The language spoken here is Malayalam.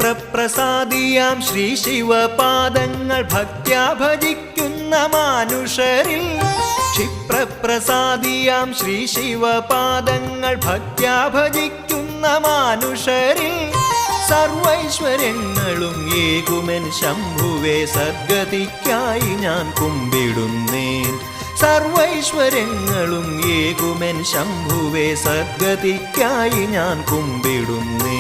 ക്ഷിപ്രപ്രസാദിയാം ശ്രീ ശിവപാദങ്ങൾ ഭക്ത്യാ ഭജിക്കുന്ന മാനുഷരിൽ ക്ഷിപ്രപ്രസാദിയാം ശ്രീ ശിവപാദങ്ങൾ ഭക്ത്യാ ഭജിക്കുന്ന മാനുഷരിൽ സർവൈശ്വര്യങ്ങളും ഏകുമെൻ ശംഭുവേ സദ്ഗതിക്കായി ഞാൻ കുമ്പിടുന്നേൻ സർവൈശ്വര്യങ്ങളും ഏകുമെൻ ശംഭുവേ സദ്ഗതിക്കായി ഞാൻ കുമ്പിടുന്നേൻ